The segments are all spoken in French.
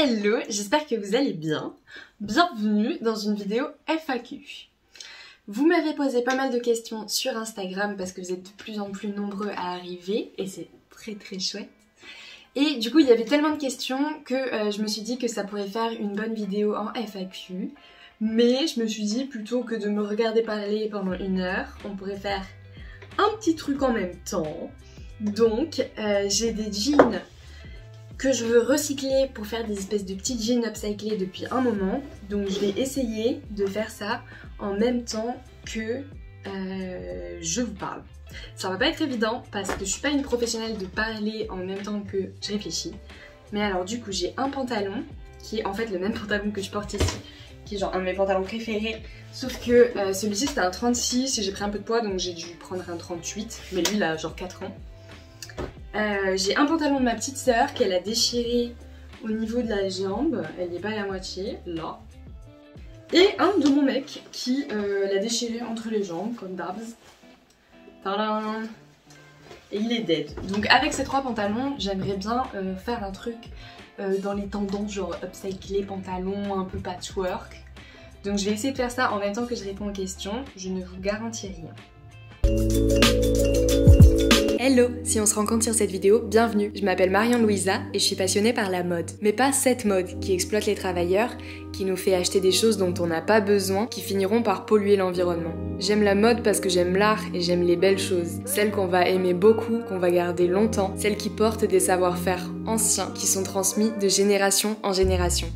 Hello, j'espère que vous allez bien. Bienvenue dans une vidéo FAQ. Vous m'avez posé pas mal de questions sur Instagram parce que vous êtes de plus en plus nombreux à arriver et c'est très chouette. Et du coup il y avait tellement de questions que je me suis dit que ça pourrait faire une bonne vidéo en FAQ. Mais je me suis dit plutôt que de me regarder parler pendant 1 heure, on pourrait faire un petit truc en même temps. Donc j'ai des jeans que je veux recycler pour faire des espèces de petits jeans upcyclés depuis un moment. Donc je vais essayer de faire ça en même temps que je vous parle. Ça va pas être évident parce que je suis pas une professionnelle de parler en même temps que je réfléchis. Mais alors du coup j'ai un pantalon qui est en fait le même pantalon que je porte ici, qui est genre un de mes pantalons préférés. Sauf que celui-ci c'était un 36 et j'ai pris un peu de poids donc j'ai dû prendre un 38. Mais lui il a genre 4 ans. J'ai un pantalon de ma petite sœur qu'elle a déchiré au niveau de la jambe, elle n'est pas à la moitié, là. Et un de mon mec qui l'a déchiré entre les jambes, comme d'habs. Tadam! Et il est dead. Donc avec ces 3 pantalons, j'aimerais bien faire un truc dans les tendances, genre upcycler pantalon, un peu patchwork. Donc je vais essayer de faire ça en même temps que je réponds aux questions, je ne vous garantis rien. Hello! Si on se rencontre sur cette vidéo, bienvenue! Je m'appelle Marion-Louisa et je suis passionnée par la mode. Mais pas cette mode qui exploite les travailleurs, qui nous fait acheter des choses dont on n'a pas besoin, qui finiront par polluer l'environnement. J'aime la mode parce que j'aime l'art et j'aime les belles choses. Celles qu'on va aimer beaucoup, qu'on va garder longtemps, celles qui portent des savoir-faire anciens, qui sont transmis de génération en génération.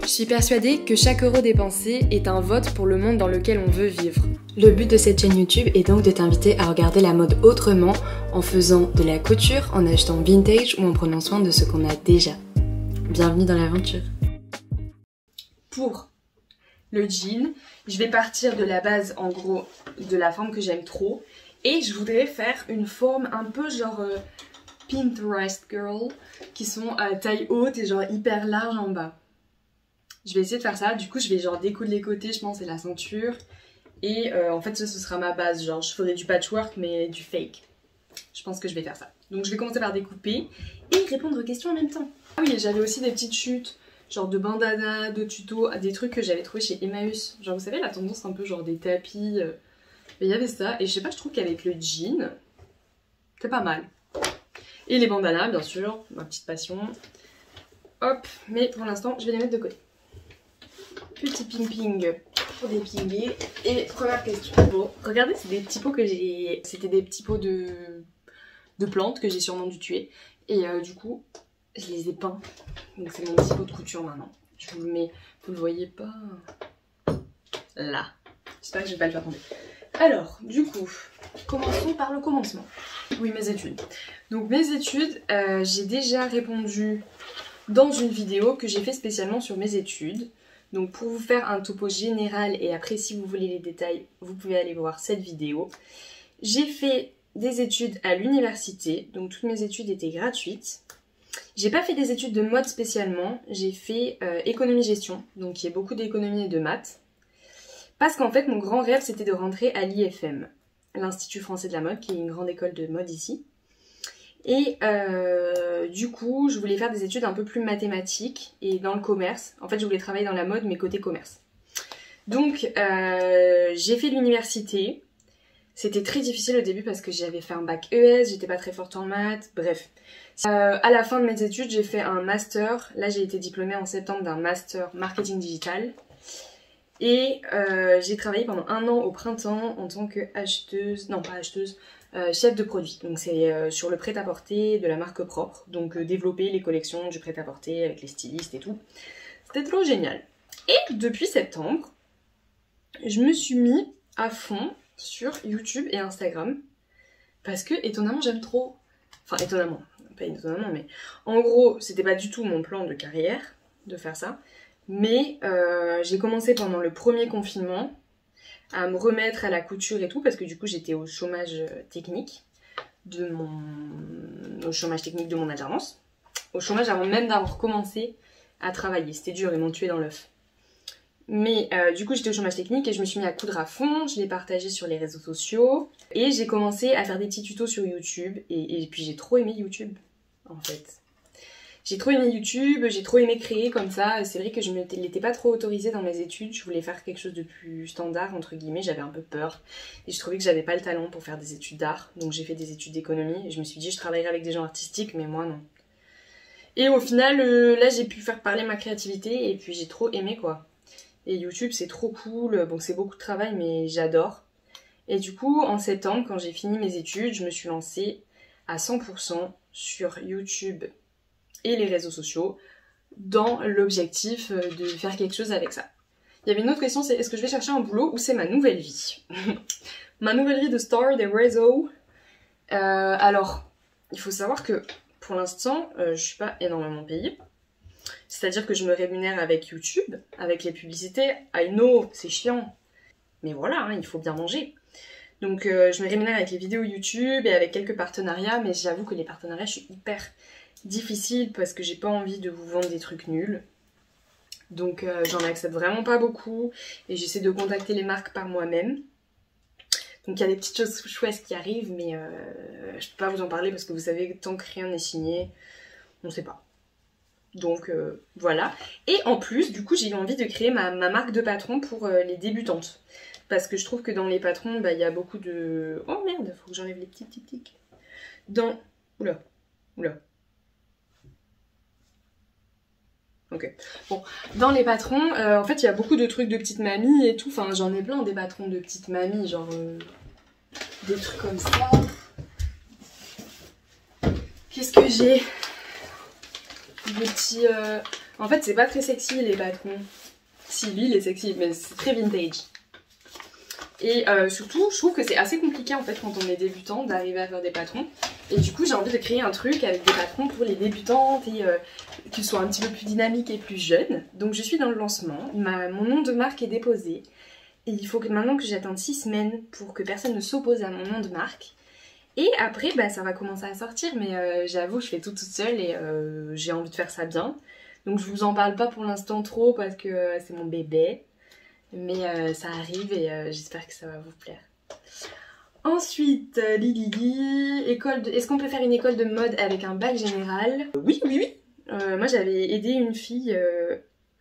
Je suis persuadée que chaque euro dépensé est un vote pour le monde dans lequel on veut vivre. Le but de cette chaîne YouTube est donc de t'inviter à regarder la mode autrement, en faisant de la couture, en achetant vintage ou en prenant soin de ce qu'on a déjà. Bienvenue dans l'aventure. Pour le jean, je vais partir de la base, en gros, de la forme que j'aime trop. Et je voudrais faire une forme un peu genre Pinterest girl, qui sont à taille haute et genre hyper large en bas. Je vais essayer de faire ça, du coup je vais genre découdre les côtés je pense et la ceinture. Et en fait ça ce sera ma base, genre je ferai du patchwork mais du fake. Je pense que je vais faire ça. Donc je vais commencer par découper et répondre aux questions en même temps. Ah oui, j'avais aussi des petites chutes, genre de bandana, de tutos, des trucs que j'avais trouvé chez Emmaüs. Genre vous savez la tendance un peu genre des tapis. Mais il y avait ça et je sais pas, je trouve qu'avec le jean, c'est pas mal. Et les bandanas bien sûr, ma petite passion. Hop, mais pour l'instant je vais les mettre de côté. Petit ping-ping pour dépinguer. Et première question. Bon, regardez, c'est des petits pots que j'ai... C'était des petits pots de plantes que j'ai sûrement dû tuer. Et du coup, je les ai peints. Donc c'est mon petit pot de couture maintenant. Je vous le mets... Vous le voyez pas? Là. J'espère que je vais pas le faire tomber. Alors, du coup, commençons par le commencement. Oui, mes études. Donc mes études, j'ai déjà répondu dans une vidéo que j'ai fait spécialement sur mes études. Donc pour vous faire un topo général et après si vous voulez les détails, vous pouvez aller voir cette vidéo. J'ai fait des études à l'université, donc toutes mes études étaient gratuites. J'ai pas fait des études de mode spécialement, j'ai fait économie-gestion, donc il y a beaucoup d'économie et de maths. Parce qu'en fait mon grand rêve c'était de rentrer à l'IFM, l'Institut français de la mode, qui est une grande école de mode ici. Et du coup, je voulais faire des études un peu plus mathématiques et dans le commerce. En fait, je voulais travailler dans la mode, mais côté commerce. Donc, j'ai fait l'université. C'était très difficile au début parce que j'avais fait un bac ES, j'étais pas très forte en maths, bref. À la fin de mes études, j'ai fait un master. Là, j'ai été diplômée en septembre d'un master marketing digital. Et j'ai travaillé pendant 1 an au printemps en tant que acheteuse, non pas acheteuse, chef de produit. Donc c'est sur le prêt-à-porter de la marque propre. Donc développer les collections du prêt-à-porter avec les stylistes et tout. C'était trop génial. Et depuis septembre, je me suis mis à fond sur YouTube et Instagram. Parce que étonnamment j'aime trop. Enfin étonnamment, pas étonnamment mais en gros c'était pas du tout mon plan de carrière de faire ça. Mais j'ai commencé pendant le premier confinement à me remettre à la couture et tout parce que du coup j'étais au chômage technique de mon alternance. Au chômage avant même d'avoir commencé à travailler. C'était dur, ils m'ont tué dans l'œuf. Mais du coup j'étais au chômage technique et je me suis mis à coudre à fond, je l'ai partagé sur les réseaux sociaux et j'ai commencé à faire des petits tutos sur YouTube et puis j'ai trop aimé YouTube en fait. J'ai trop aimé YouTube, j'ai trop aimé créer comme ça. C'est vrai que je ne l'étais pas trop autorisée dans mes études. Je voulais faire quelque chose de plus standard, entre guillemets. J'avais un peu peur. Et je trouvais que j'avais pas le talent pour faire des études d'art. Donc j'ai fait des études d'économie. Et je me suis dit, je travaillerai avec des gens artistiques, mais moi non. Et au final, là j'ai pu faire parler ma créativité. Et puis j'ai trop aimé quoi. Et YouTube c'est trop cool. Bon, c'est beaucoup de travail, mais j'adore. Et du coup, en septembre, quand j'ai fini mes études, je me suis lancée à 100% sur YouTube et les réseaux sociaux dans l'objectif de faire quelque chose avec ça. Il y avait une autre question, c'est est-ce que je vais chercher un boulot ou c'est ma nouvelle vie? Ma nouvelle vie de star des réseaux. Alors, il faut savoir que pour l'instant, je suis pas énormément payée. C'est-à-dire que je me rémunère avec YouTube, avec les publicités. I know, c'est chiant. Mais voilà, hein, il faut bien manger. Donc je me rémunère avec les vidéos YouTube et avec quelques partenariats, mais j'avoue que les partenariats, je suis hyper difficile parce que j'ai pas envie de vous vendre des trucs nuls. Donc j'en accepte vraiment pas beaucoup et j'essaie de contacter les marques par moi-même. Donc il y a des petites choses chouettes qui arrivent, mais je peux pas vous en parler parce que vous savez, tant que rien n'est signé, on sait pas. Donc voilà. Et en plus, du coup, j'ai eu envie de créer ma marque de patron pour les débutantes. Parce que je trouve que dans les patrons, bah, y a beaucoup de... Oh merde, faut que j'enlève les petits tics. Dans... Oula. Ok. Bon, dans les patrons, en fait, il y a beaucoup de trucs de petites mamies et tout. Enfin, j'en ai plein des patrons de petites mamies, genre... des trucs comme ça. Qu'est-ce que j'ai? Des petits... En fait, c'est pas très sexy, les patrons. Si, lui, il est sexy, mais c'est très vintage. Et surtout, je trouve que c'est assez compliqué en fait quand on est débutant d'arriver à faire des patrons. Et du coup, j'ai envie de créer un truc avec des patrons pour les débutantes et qu'ils soient un petit peu plus dynamiques et plus jeunes. Donc je suis dans le lancement, mon nom de marque est déposé. Et il faut que maintenant que j'attende 6 semaines pour que personne ne s'oppose à mon nom de marque. Et après, bah, ça va commencer à sortir, mais j'avoue, je fais tout toute seule et j'ai envie de faire ça bien. Donc je vous en parle pas pour l'instant trop parce que c'est mon bébé. Mais ça arrive et j'espère que ça va vous plaire. Ensuite, est-ce qu'on peut faire une école de mode avec un bac général? Oui. Moi j'avais aidé une fille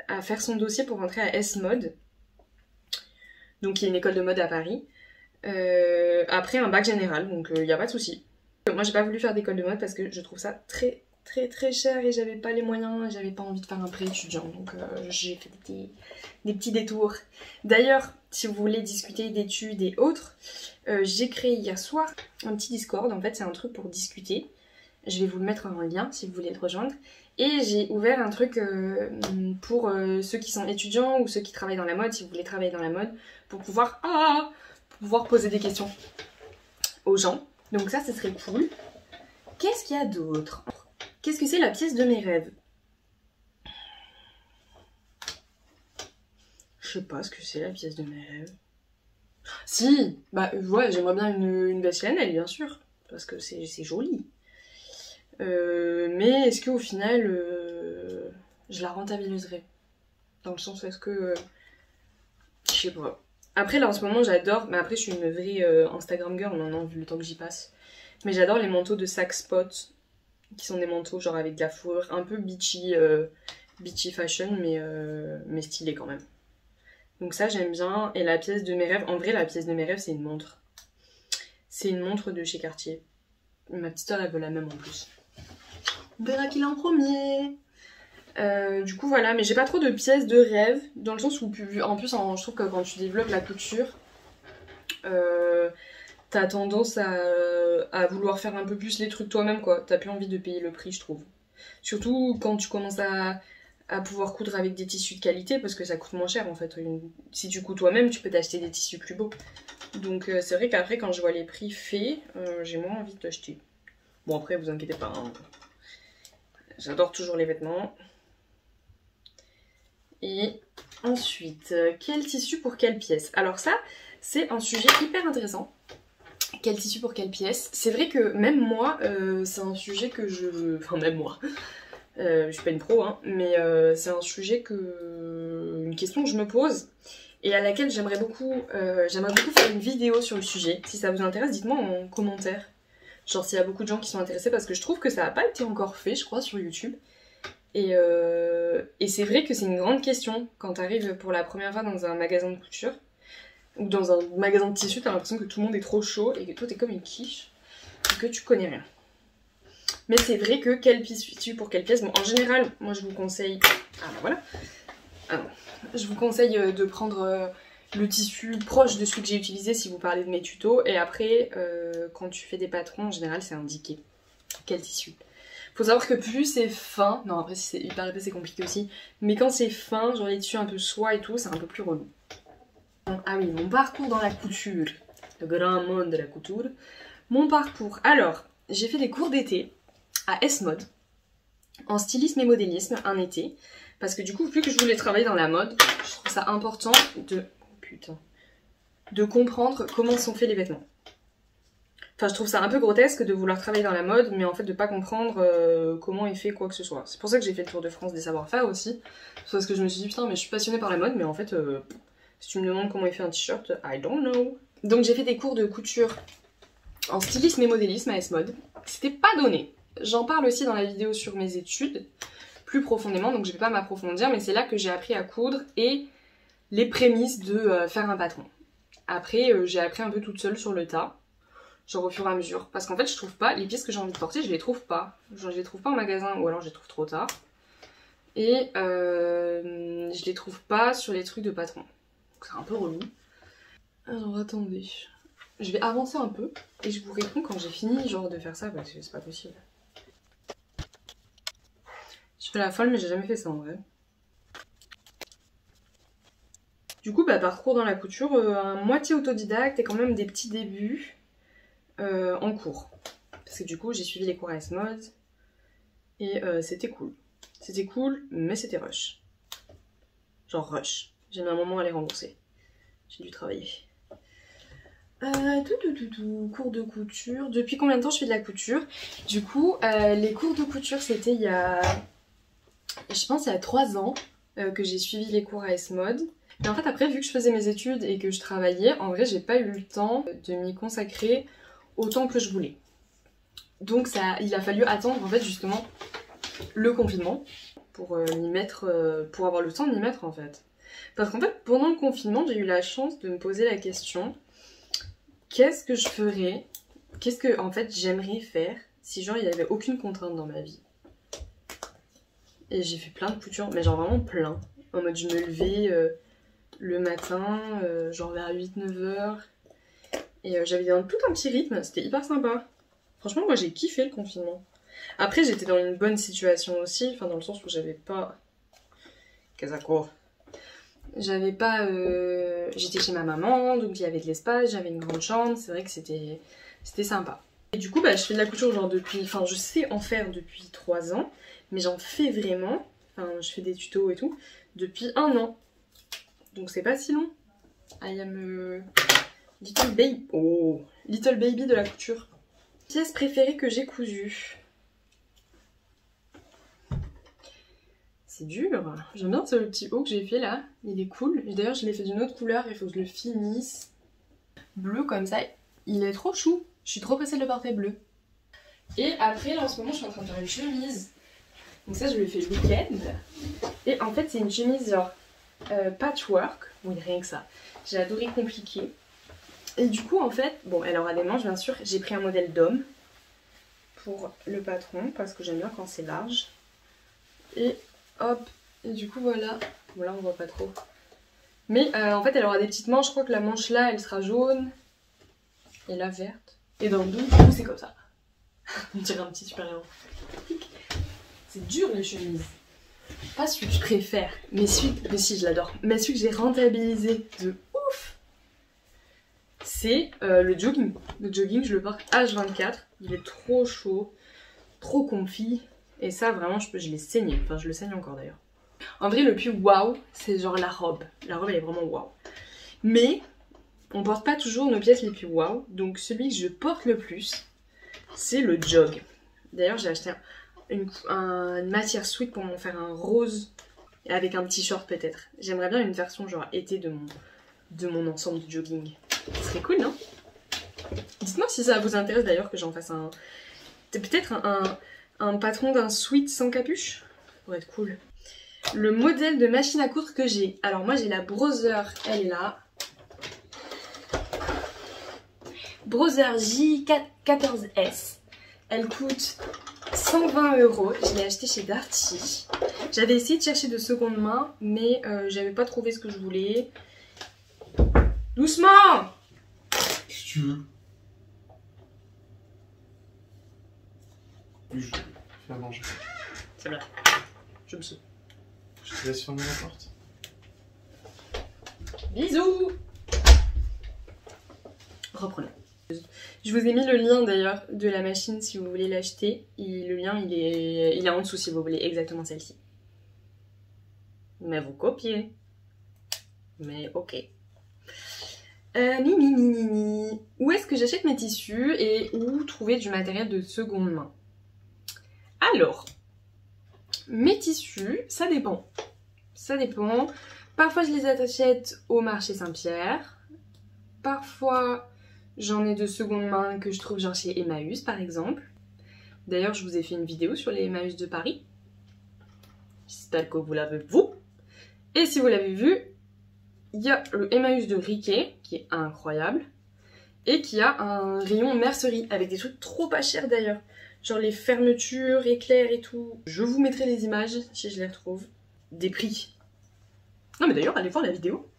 à faire son dossier pour rentrer à S-Mode. Donc il y a une école de mode à Paris. Après un bac général, donc il n'y a pas de souci. Moi j'ai pas voulu faire d'école de mode parce que je trouve ça très cher et j'avais pas les moyens, j'avais pas envie de faire un prêt étudiant, donc j'ai fait des petits détours. D'ailleurs, si vous voulez discuter d'études et autres, j'ai créé hier soir un petit Discord. En fait c'est un truc pour discuter, je vais vous le mettre en lien si vous voulez le rejoindre. Et j'ai ouvert un truc pour ceux qui sont étudiants ou ceux qui travaillent dans la mode, si vous voulez travailler dans la mode, pour pouvoir poser des questions aux gens. Donc ça, ce serait cool. Qu'est-ce qu'il y a d'autre? Qu'est-ce que c'est la pièce de mes rêves? Je sais pas ce que c'est la pièce de mes rêves. Si, bah ouais, j'aimerais bien une veste Chanel, bien sûr, parce que c'est joli. Mais est-ce qu'au final, je la rentabiliserai? Dans le sens, est-ce que... je sais pas. Après, là, en ce moment, j'adore... Mais après, je suis une vraie Instagram girl maintenant, vu le temps que j'y passe. Mais j'adore les manteaux de Sac Spot, qui sont des manteaux genre avec de la fourrure, un peu beachy fashion, mais stylé quand même. Donc ça, j'aime bien. Et la pièce de mes rêves... En vrai, la pièce de mes rêves, c'est une montre. C'est une montre de chez Cartier. Ma petite sœur, elle veut la même en plus. On verra qui l'a en premier. Du coup voilà, mais j'ai pas trop de pièces de rêve, dans le sens où en plus je trouve que quand tu développes la couture, t'as tendance à vouloir faire un peu plus les trucs toi-même quoi, t'as plus envie de payer le prix je trouve. Surtout quand tu commences à pouvoir coudre avec des tissus de qualité parce que ça coûte moins cher en fait. Si tu couds toi-même tu peux t'acheter des tissus plus beaux. Donc c'est vrai qu'après quand je vois les prix faits, j'ai moins envie de l'acheter. Bon après vous inquiétez pas, hein. J'adore toujours les vêtements. Et ensuite, quel tissu pour quelle pièce? Alors ça, c'est un sujet hyper intéressant. Quel tissu pour quelle pièce? C'est vrai que même moi, c'est un sujet que je... Enfin même moi, je suis pas une pro, hein, mais c'est un sujet une question que je me pose et à laquelle j'aimerais beaucoup faire une vidéo sur le sujet. Si ça vous intéresse, dites-moi en commentaire. Genre s'il y a beaucoup de gens qui sont intéressés parce que je trouve que ça n'a pas été encore fait, je crois, sur YouTube. Et c'est vrai que c'est une grande question quand t'arrives pour la première fois dans un magasin de couture ou dans un magasin de tissu, t'as l'impression que tout le monde est trop chaud et que toi t'es comme une quiche et que tu connais rien. Mais c'est vrai que quel tissu pour quelle pièce, bon en général moi je vous conseille, ah bah voilà, je vous conseille de prendre le tissu proche de celui que j'ai utilisé si vous parlez de mes tutos, et après quand tu fais des patrons en général c'est indiqué quel tissu. Faut savoir que plus c'est fin, non après si c'est hyper épais c'est compliqué aussi, mais quand c'est fin, genre les tissus un peu soie et tout, c'est un peu plus relou. Ah oui, mon parcours dans la couture, le grand monde de la couture. Mon parcours, alors j'ai fait des cours d'été à S-Mode, en stylisme et modélisme un été, parce que du coup vu que je voulais travailler dans la mode, je trouve ça important de comprendre comment sont faits les vêtements. Enfin, je trouve ça un peu grotesque de vouloir travailler dans la mode, mais en fait de pas comprendre comment est fait quoi que ce soit. C'est pour ça que j'ai fait le tour de France des savoir-faire aussi. Parce que je me suis dit, putain, mais je suis passionnée par la mode, mais en fait, si tu me demandes comment est fait un t-shirt, I don't know. Donc j'ai fait des cours de couture en stylisme et modélisme à S-Mode. C'était pas donné. J'en parle aussi dans la vidéo sur mes études, plus profondément, donc je vais pas m'approfondir, mais c'est là que j'ai appris à coudre et les prémices de faire un patron. Après, j'ai appris un peu toute seule sur le tas. Genre au fur et à mesure, parce qu'en fait je trouve pas, les pièces que j'ai envie de porter je les trouve pas, genre je les trouve pas en magasin ou alors je les trouve trop tard, et je les trouve pas sur les trucs de patron, donc c'est un peu relou. Alors attendez, je vais avancer un peu et je vous réponds quand j'ai fini genre de faire ça parce que c'est pas possible. Je fais la folle mais j'ai jamais fait ça en vrai. Du coup bah parcours dans la couture, à moitié autodidacte et quand même des petits débuts. En cours. Parce que du coup j'ai suivi les cours à S-Mode et c'était cool. C'était cool mais c'était rush. Genre rush. J'ai mis un moment à les rembourser. J'ai dû travailler. Cours de couture. Depuis combien de temps je fais de la couture? Du coup les cours de couture c'était il y a... Je pense il y a 3 ans que j'ai suivi les cours à S-Mode. Et en fait après vu que je faisais mes études et que je travaillais, en vrai j'ai pas eu le temps de m'y consacrer autant que je voulais. Donc il a fallu attendre en fait justement le confinement pour m'y mettre, pour avoir le temps de m'y mettre en fait. Parce qu'en fait pendant le confinement j'ai eu la chance de me poser la question, qu'est-ce que je ferais, qu'est-ce que en fait j'aimerais faire si genre il n'y avait aucune contrainte dans ma vie. Et j'ai fait plein de coutures, mais genre vraiment plein. En mode je me levais le matin, genre vers 8-9 heures. Et j'avais tout un petit rythme, c'était hyper sympa. Franchement, moi j'ai kiffé le confinement. Après, j'étais dans une bonne situation aussi, enfin dans le sens où j'avais pas... Kazako. J'avais pas... J'étais chez ma maman, donc il y avait de l'espace, j'avais une grande chambre, c'est vrai que c'était sympa. Et du coup, bah, je fais de la couture genre depuis... Enfin, je sais en faire depuis 3 ans, mais j'en fais vraiment, enfin je fais des tutos et tout, depuis 1 an. Donc c'est pas si long. I am... Little baby. Oh, little baby de la couture. Pièce préférée que j'ai cousue. C'est dur. J'aime bien ce petit haut que j'ai fait là. Il est cool. D'ailleurs, je l'ai fait d'une autre couleur. Il faut que je le finisse. Bleu comme ça. Il est trop chou. Je suis trop pressée de le porter bleu. Et après, là en ce moment, je suis en train de faire une chemise. Donc ça, je le fais le week-end. Et en fait, c'est une chemise genre patchwork. Oui, rien que ça. J'ai adoré compliqué. Et du coup en fait, bon elle aura des manches bien sûr, j'ai pris un modèle d'homme pour le patron parce que j'aime bien quand c'est large. Et hop, et du coup voilà, bon là on voit pas trop. Mais en fait elle aura des petites manches, je crois que la manche là elle sera jaune et la verte. Et dans le dos du coup c'est comme ça. On dirait un petit super-héros. C'est dur les chemises. Pas celui que je préfère, mais si je l'adore. Mais celui que j'ai rentabilisé de ouf, c'est le jogging. Le jogging, je le porte H24. Il est trop chaud, trop comfy. Et ça, vraiment, je l'ai saigné. Enfin, je le saigne encore d'ailleurs. En vrai, le plus waouh, c'est genre la robe. La robe, elle est vraiment waouh. Mais on porte pas toujours nos pièces les plus waouh. Donc, celui que je porte le plus, c'est le jog. D'ailleurs, j'ai acheté une matière sweet pour m'en faire un rose avec un petit short peut-être. J'aimerais bien une version genre été de mon ensemble de jogging. Ce serait cool, non? Dites-moi si ça vous intéresse d'ailleurs que j'en fasse un... Peut-être un patron d'un sweat sans capuche. pour être cool. Le modèle de machine à coudre que j'ai. Alors moi j'ai la Brother, elle est là. Brother J14S. Elle coûte 120 €. Je l'ai acheté chez Darty. J'avais essayé de chercher de seconde main, mais j'avais pas trouvé ce que je voulais. Doucement! Si tu veux. Je vais faire manger. C'est vrai. Je me souviens. Je te laisse fermer la porte. Bisous! Reprenons. Je vous ai mis le lien d'ailleurs de la machine si vous voulez l'acheter. Le lien il est en dessous si vous voulez exactement celle-ci. Mais vous copiez. Mais ok. Où est-ce que j'achète mes tissus et où trouver du matériel de seconde main? Alors, mes tissus, ça dépend. Ça dépend. Parfois je les achète au marché Saint-Pierre. Parfois j'en ai de seconde main que je trouve genre chez Emmaüs par exemple. D'ailleurs je vous ai fait une vidéo sur les Emmaüs de Paris. J'espère que vous l'avez vu. Et si vous l'avez vu, il y a le Emmaüs de Riquet qui est incroyable. Et qui a un rayon mercerie avec des trucs trop pas chers d'ailleurs. Genre les fermetures, éclairs et tout. Je vous mettrai les images si je les retrouve. Des prix. Non mais d'ailleurs allez voir la vidéo.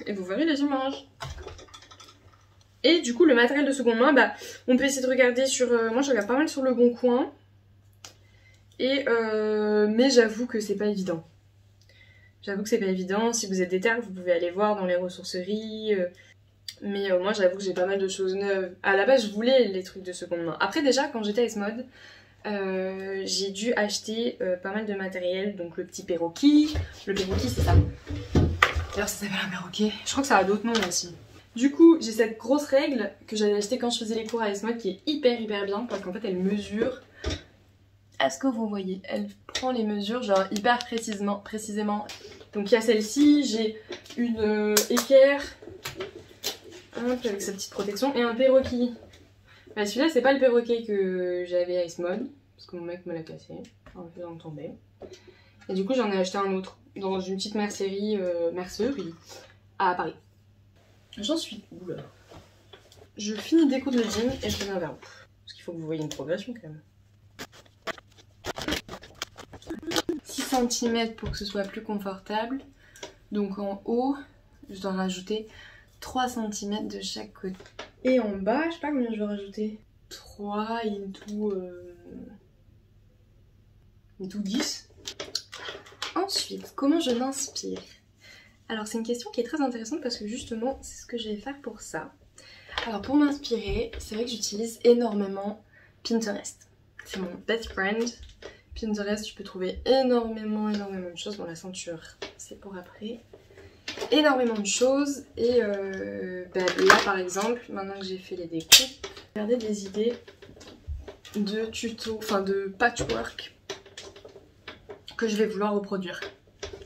Et vous verrez les images. Et du coup le matériel de seconde main, bah on peut essayer de regarder sur... moi je regarde pas mal sur Le Bon Coin. Et mais j'avoue que c'est pas évident. J'avoue que c'est pas évident. Si vous êtes déter, vous pouvez aller voir dans les ressourceries. Mais moi j'avoue que j'ai pas mal de choses neuves. À la base je voulais les trucs de seconde main. Après déjà quand j'étais à S-Mode, j'ai dû acheter pas mal de matériel. Donc le petit perroquet. Le perroquet c'est ça. D'ailleurs ça s'appelle un perroquet. Je crois que ça a d'autres noms aussi. Du coup j'ai cette grosse règle que j'avais achetée quand je faisais les cours à S-Mode qui est hyper bien. Parce qu'en fait elle mesure. Est-ce que vous voyez? Elle prend les mesures genre hyper précisément. Donc il y a celle-ci, j'ai une équerre. Avec sa petite protection et un perroquet. Bah, celui-là c'est pas le perroquet que j'avais à S-Mode parce que mon mec me l'a cassé en me faisant tomber. Et du coup j'en ai acheté un autre dans une petite mercerie à Paris. J'en suis où là? Je finis de découdre le jean et je reviens vers vous. Parce qu'il faut que vous voyez une progression quand même. 6 cm pour que ce soit plus confortable. Donc en haut je dois rajouter 3 cm de chaque côté. Et en bas, je sais pas combien je vais rajouter. 3 into 10. Ensuite, comment je m'inspire? Alors c'est une question qui est très intéressante parce que justement, c'est ce que je vais faire pour ça. Alors pour m'inspirer, c'est vrai que j'utilise énormément Pinterest. C'est mon best friend. Pinterest, tu peux trouver énormément de choses. Bon, la ceinture, c'est pour après. Énormément de choses et là par exemple, maintenant que j'ai fait les découpes, regardez des idées de tutos, enfin de patchwork que je vais vouloir reproduire.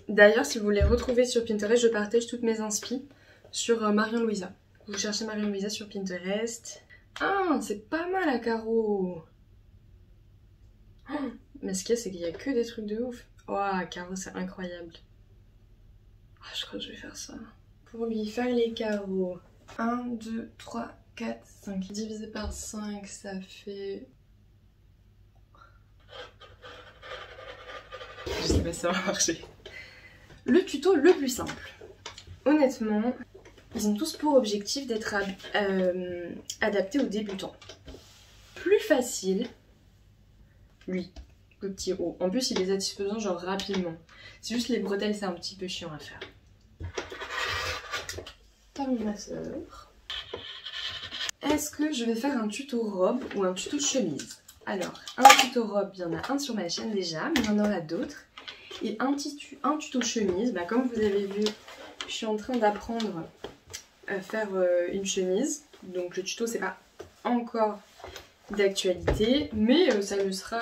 D'ailleurs si vous voulez retrouver sur Pinterest, je partage toutes mes inspi sur Marion Louisa. Vous cherchez Marion Louisa sur Pinterest. Ah c'est pas mal à carreaux. Oh, mais ce qu'il y a c'est qu'il y a que des trucs de ouf. Oh à carreaux c'est incroyable. Ah, je crois que je vais faire ça. Pour lui faire les carreaux. 1, 2, 3, 4, 5. Divisé par 5, ça fait... Je sais pas si ça va marcher. Le tuto le plus simple. Honnêtement, ils ont tous pour objectif d'être adaptés aux débutants. Plus facile, lui, le petit haut. En plus, il est satisfaisant genre rapidement. C'est juste les bretelles, c'est un petit peu chiant à faire. Parmi ma sœur. Est-ce que je vais faire un tuto robe ou un tuto chemise? Alors, un tuto robe, il y en a un sur ma chaîne déjà, mais il y en aura d'autres. Et un tuto chemise, bah, comme vous avez vu, je suis en train d'apprendre à faire une chemise. Donc le tuto, c'est pas encore d'actualité, mais ça le sera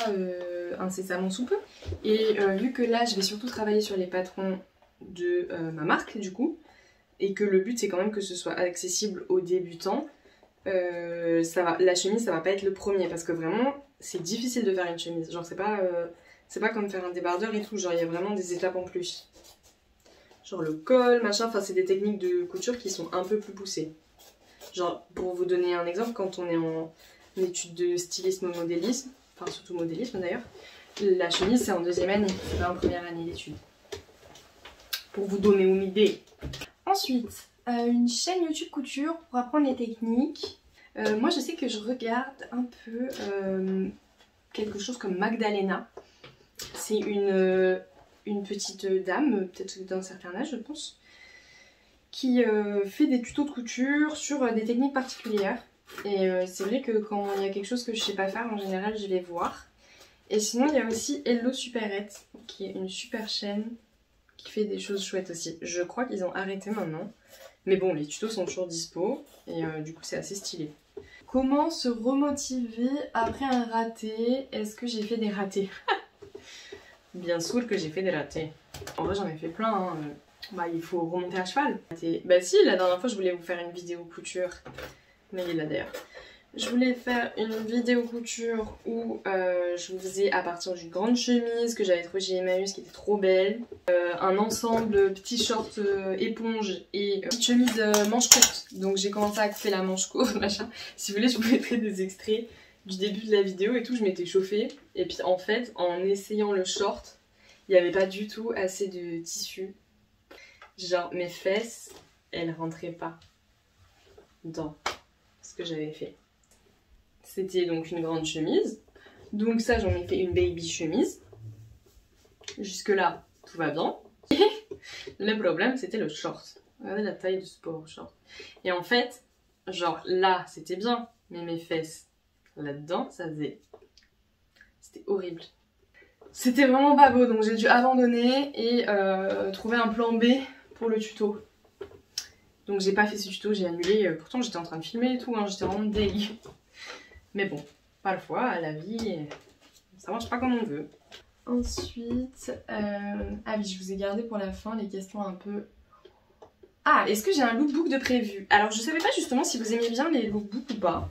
incessamment sous peu. Et vu que là je vais surtout travailler sur les patrons de ma marque du coup, et que le but c'est quand même que ce soit accessible aux débutants, la chemise ça va pas être le premier parce que vraiment c'est difficile de faire une chemise, genre c'est pas C'est pas comme faire un débardeur et tout, genre il y a vraiment des étapes en plus. Genre le col, machin, enfin c'est des techniques de couture qui sont un peu plus poussées. Genre pour vous donner un exemple, quand on est en études de stylisme modélisme, enfin surtout modélisme d'ailleurs, la chemise c'est en 2e année, c'est pas en 1re année d'études. Pour vous donner une idée. Ensuite, une chaîne YouTube couture pour apprendre les techniques. Moi je sais que je regarde un peu quelque chose comme Magdalena. C'est une petite dame, peut-être d'un certain âge je pense, qui fait des tutos de couture sur des techniques particulières. Et c'est vrai que quand il y a quelque chose que je sais pas faire, en général je vais voir. Et sinon il y a aussi Hello Superette, qui est une super chaîne qui fait des choses chouettes aussi. Je crois qu'ils ont arrêté maintenant. Mais bon, les tutos sont toujours dispo et du coup c'est assez stylé. Comment se remotiver après un raté? Est-ce que j'ai fait des ratés? Bien sûr que j'ai fait des ratés. En vrai j'en ai fait plein. Hein. Bah il faut remonter à cheval. Bah si, la dernière fois je voulais vous faire une vidéo couture. Mais il est là d'ailleurs. Je voulais faire une vidéo couture où je vous faisais à partir d'une grande chemise que j'avais trouvée chez Emmaüs qui était trop belle. Un ensemble petit short éponge et petite chemise manche courte. Donc j'ai commencé à couper la manche courte, machin. Si vous voulez je vous mettrai des extraits du début de la vidéo et tout, je m'étais chauffée. Et puis en fait, en essayant le short, il n'y avait pas du tout assez de tissu. Genre mes fesses, elles rentraient pas dans ce que j'avais fait. C'était donc une grande chemise. Donc ça, j'en ai fait une baby chemise. Jusque là, tout va bien. Et le problème, c'était le short. Regardez la taille de ce pauvre short. Et en fait, genre là, c'était bien. Mais mes fesses, là-dedans, ça faisait... C'était horrible. C'était vraiment pas beau. Donc j'ai dû abandonner et trouver un plan B pour le tuto. Donc j'ai pas fait ce tuto, j'ai annulé. Pourtant, j'étais en train de filmer et tout. Hein, j'étais vraiment dégueu. Mais bon, pas le choix, la vie, ça marche pas comme on veut. Ensuite, ah oui, je vous ai gardé pour la fin les questions un peu... Ah, est-ce que j'ai un lookbook de prévu? Alors je savais pas justement si vous aimiez bien les lookbooks ou pas.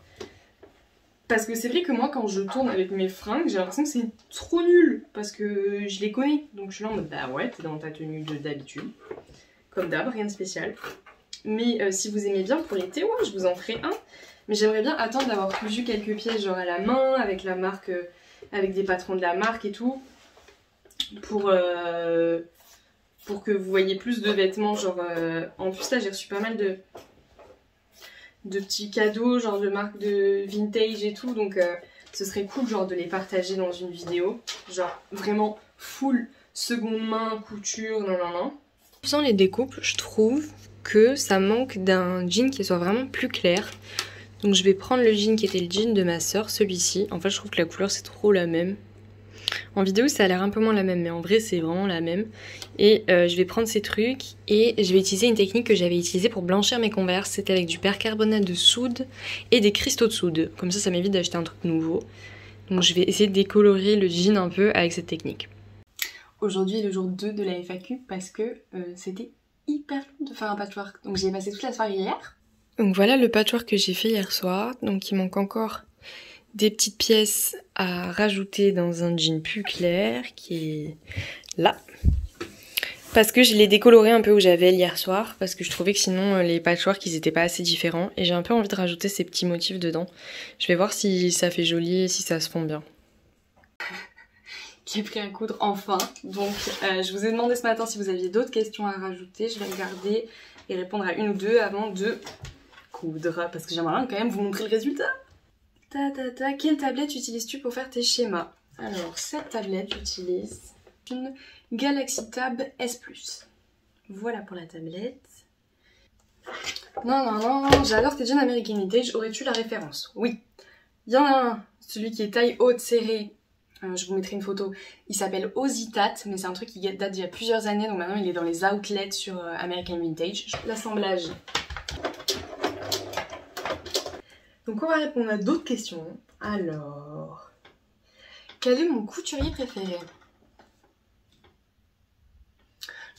Parce que c'est vrai que moi quand je tourne avec mes fringues, j'ai l'impression que c'est trop nul. Parce que je les connais. Donc je suis là en mode bah ouais, t'es dans ta tenue d'habitude. Comme d'hab, rien de spécial. Mais si vous aimez bien pour l'été, ouais, je vous en ferai un. Mais j'aimerais bien attendre d'avoir cousu quelques pièces genre à la main, avec la marque, avec des patrons de la marque et tout. Pour que vous voyez plus de vêtements. Genre, en plus là j'ai reçu pas mal de petits cadeaux, genre de marques de vintage et tout. Donc ce serait cool genre de les partager dans une vidéo. Genre vraiment full seconde main, couture, non. Sans les découpes, je trouve que ça manque d'un jean qui soit vraiment plus clair. Donc je vais prendre le jean qui était le jean de ma soeur, celui-ci. En fait je trouve que la couleur c'est trop la même. En vidéo ça a l'air un peu moins la même, mais en vrai c'est vraiment la même. Et je vais prendre ces trucs et je vais utiliser une technique que j'avais utilisée pour blanchir mes Converse. C'était avec du percarbonate de soude et des cristaux de soude. Comme ça m'évite d'acheter un truc nouveau. Donc je vais essayer de décolorer le jean un peu avec cette technique. Aujourd'hui est le jour 2 de la FAQ parce que c'était hyper long de faire un patchwork. Donc j'ai passé toute la soirée hier. Donc voilà le patchwork que j'ai fait hier soir. Donc il manque encore des petites pièces à rajouter dans un jean plus clair qui est là. Parce que je l'ai décoloré un peu où j'avais hier soir. Parce que je trouvais que sinon les patchworks ils étaient pas assez différents. Et j'ai un peu envie de rajouter ces petits motifs dedans. Je vais voir si ça fait joli et si ça se fond bien. Qui ai pris à coudre enfin. Donc je vous ai demandé ce matin si vous aviez d'autres questions à rajouter. Je vais regarder et répondre à une ou deux avant de coudre. Parce que j'aimerais quand même vous montrer le résultat. Quelle tablette utilises-tu pour faire tes schémas? Alors cette tablette j'utilise une Galaxy Tab S+. Voilà pour la tablette. Non, j'adore tes jeans American Vintage. Aurais-tu la référence? Oui. Il y en a un, celui qui est taille haute serrée. Je vous mettrai une photo. Il s'appelle Ositat, mais c'est un truc qui date d'il y a plusieurs années, donc maintenant il est dans les outlets sur American Vintage. L'assemblage. Donc on va répondre à d'autres questions. Alors, quel est mon couturier préféré?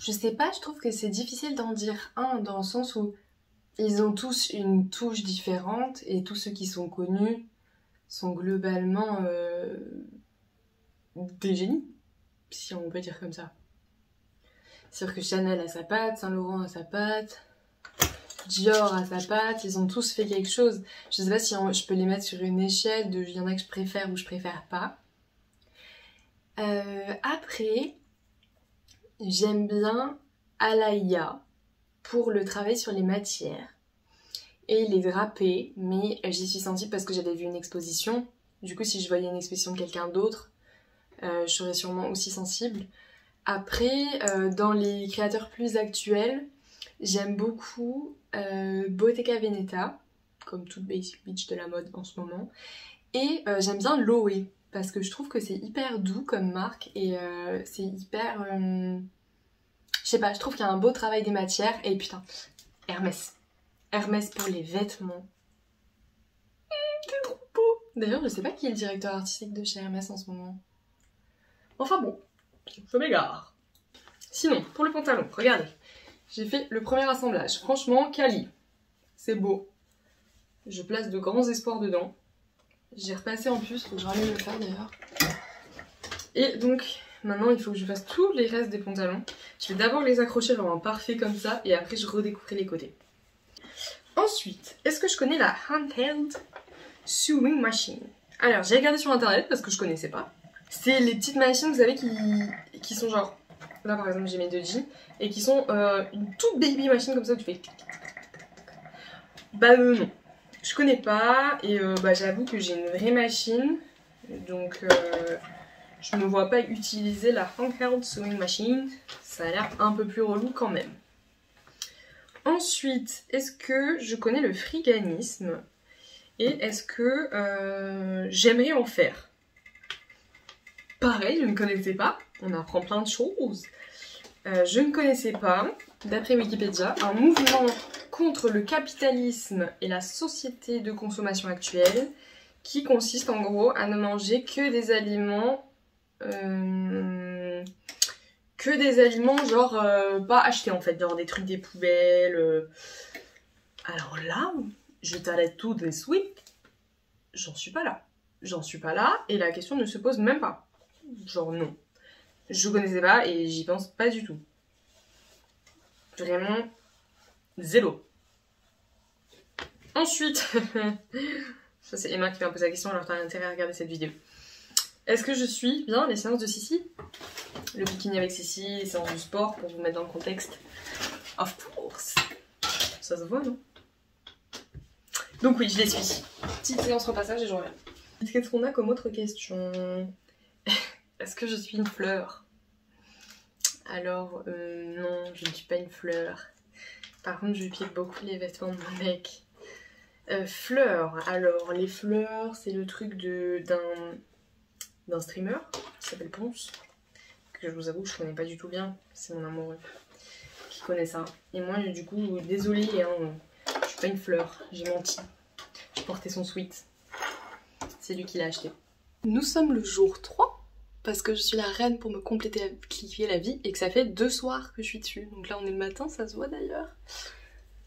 Je sais pas, je trouve que c'est difficile d'en dire un, dans le sens où ils ont tous une touche différente et tous ceux qui sont connus sont globalement des génies. si on peut dire comme ça. C'est sûr que Chanel a sa patte, Saint Laurent a sa patte, Dior a sa patte, ils ont tous fait quelque chose. Je sais pas si je peux les mettre sur une échelle de il y en a que je préfère ou je préfère pas. Après, j'aime bien Alaïa pour le travail sur les matières et les drapés, mais j'y suis sensible parce que j'avais vu une exposition. Du coup, si je voyais une exposition de quelqu'un d'autre, je serais sûrement aussi sensible. Après, dans les créateurs plus actuels, j'aime beaucoup Bottega Veneta, comme toute basic bitch de la mode en ce moment. Et j'aime bien Loewe, parce que je trouve que c'est hyper doux comme marque et c'est hyper... je sais pas, je trouve qu'il y a un beau travail des matières. Et putain, Hermès. Hermès pour les vêtements. C'est trop beau. D'ailleurs, je sais pas qui est le directeur artistique de chez Hermès en ce moment. Enfin bon, je m'égare. Sinon, pour le pantalon, regardez. J'ai fait le premier assemblage. Franchement, quali. C'est beau. Je place de grands espoirs dedans. J'ai repassé en plus, faut que je rallume le fer d'ailleurs. Et donc, maintenant il faut que je fasse tous les restes des pantalons. Je vais d'abord les accrocher vraiment parfait comme ça et après je redécouperai les côtés. Ensuite, est-ce que je connais la Handheld Sewing Machine? Alors, j'ai regardé sur internet parce que je connaissais pas. C'est les petites machines, vous savez, qui sont genre... Là par exemple, j'ai mes deux jeans et qui sont une toute baby machine comme ça où tu fais... Bah non. Je connais pas et j'avoue que j'ai une vraie machine, donc je me vois pas utiliser la Handheld Sewing Machine, ça a l'air un peu plus relou quand même. Ensuite, est-ce que je connais le friganisme et est-ce que j'aimerais en faire? Pareil, je ne connaissais pas, on apprend plein de choses. Je ne connaissais pas, d'après Wikipédia, un mouvement contre le capitalisme et la société de consommation actuelle qui consiste en gros à ne manger que des aliments genre pas achetés en fait, genre des trucs des poubelles. Alors là, je t'arrête tout de suite, j'en suis pas là. J'en suis pas là et la question ne se pose même pas. Genre non. Je connaissais pas et j'y pense pas du tout. Vraiment zéro. Ensuite, ça c'est Emma qui m'a posé la question, alors t'as intérêt à regarder cette vidéo. Est-ce que je suis bien les séances de Sissi? Le bikini avec Sissi, les séances du sport pour vous mettre dans le contexte. Of course. Ça se voit, non? Donc oui, je les suis. Petite séance repassage et je reviens. Qu'est-ce qu'on a comme autre question? Est-ce que je suis une fleur? Alors, non, je ne suis pas une fleur. Par contre, je pique beaucoup les vêtements de mon mec. Fleurs, alors les fleurs, c'est le truc d'un streamer qui s'appelle Ponce, que je vous avoue, je connais pas du tout bien, c'est mon amoureux qui connaît ça. Et moi, du coup, désolée, hein, je suis pas une fleur, j'ai menti. Je portais son sweat. C'est lui qui l'a acheté. Nous sommes le jour 3. Parce que je suis la reine pour me compléter la vie et que ça fait 2 soirs que je suis dessus. Donc là on est le matin, ça se voit d'ailleurs.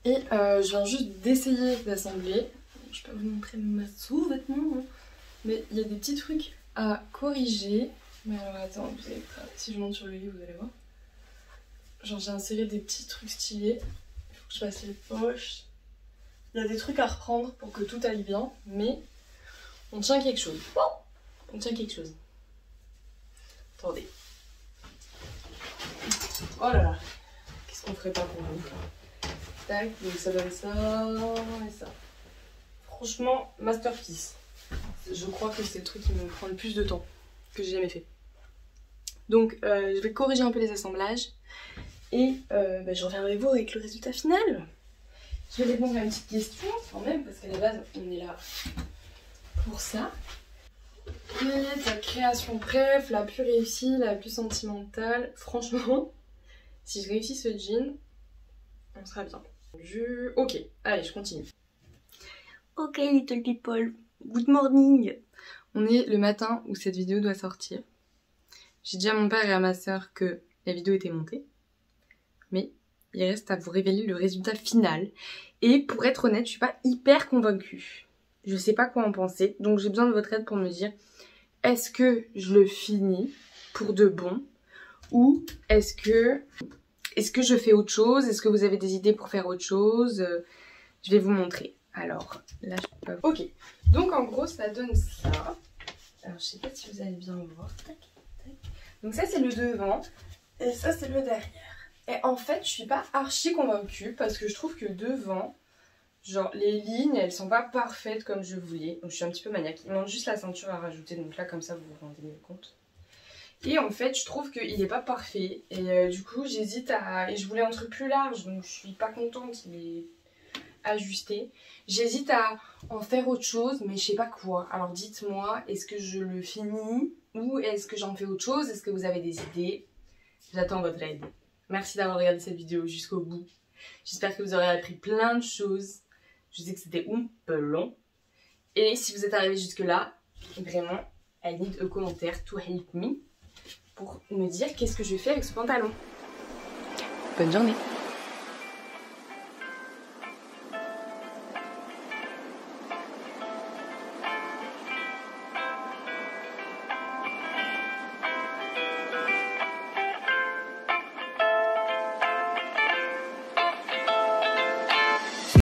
Et je viens juste d'essayer d'assembler. Je peux vous montrer ma sous-vêtement, hein. Mais il y a des petits trucs à corriger. Mais alors attends, vous allez... si je monte sur le lit, vous allez voir. Genre j'ai inséré des petits trucs stylés. Il faut que je fasse les poches. Il y a des trucs à reprendre pour que tout aille bien. Mais on tient quelque chose. Bon, on tient quelque chose. Attendez. Oh là là. Qu'est-ce qu'on ferait pas pour vous? Tac, donc ça donne ça et ça. Franchement, masterpiece. Je crois que c'est le truc qui me prend le plus de temps que j'ai jamais fait. Donc je vais corriger un peu les assemblages et je reviens avec vous avec le résultat final. Je vais répondre à une petite question quand même parce qu'à la base on est là pour ça. Ta création, bref, la plus réussie, la plus sentimentale. Franchement, si je réussis ce jean, on sera bien. Ok, allez, je continue. Ok, little people, good morning. On est le matin où cette vidéo doit sortir. J'ai dit à mon père et à ma soeur que la vidéo était montée. Mais il reste à vous révéler le résultat final. Et pour être honnête, je suis pas hyper convaincue. Je sais pas quoi en penser, donc j'ai besoin de votre aide pour me dire... Est-ce que je le finis pour de bon ou est-ce que je fais autre chose? Est-ce que vous avez des idées pour faire autre chose? Je vais vous montrer. Alors, là je peux pas... Ok, donc en gros ça donne ça. Alors je sais pas si vous allez bien voir. Tac, tac. Donc ça c'est le devant et ça c'est le derrière. Et en fait je suis pas archi convaincue parce que je trouve que devant, genre les lignes elles sont pas parfaites comme je voulais. Donc je suis un petit peu maniaque. Il manque juste la ceinture à rajouter, donc là comme ça vous vous rendez mieux compte. Et en fait je trouve qu'il est pas parfait. Et du coup j'hésite à... Et je voulais un truc plus large, donc je suis pas contente. Il est ajusté. J'hésite à en faire autre chose, mais je sais pas quoi. Alors dites-moi, est-ce que je le finis ou est-ce que j'en fais autre chose? Est-ce que vous avez des idées? J'attends votre aide. Merci d'avoir regardé cette vidéo jusqu'au bout. J'espère que vous aurez appris plein de choses. Je sais que c'était un peu long. Et si vous êtes arrivé jusque là, vraiment, I need a commentaire to help me pour me dire qu'est-ce que je fais avec ce pantalon. Bonne journée!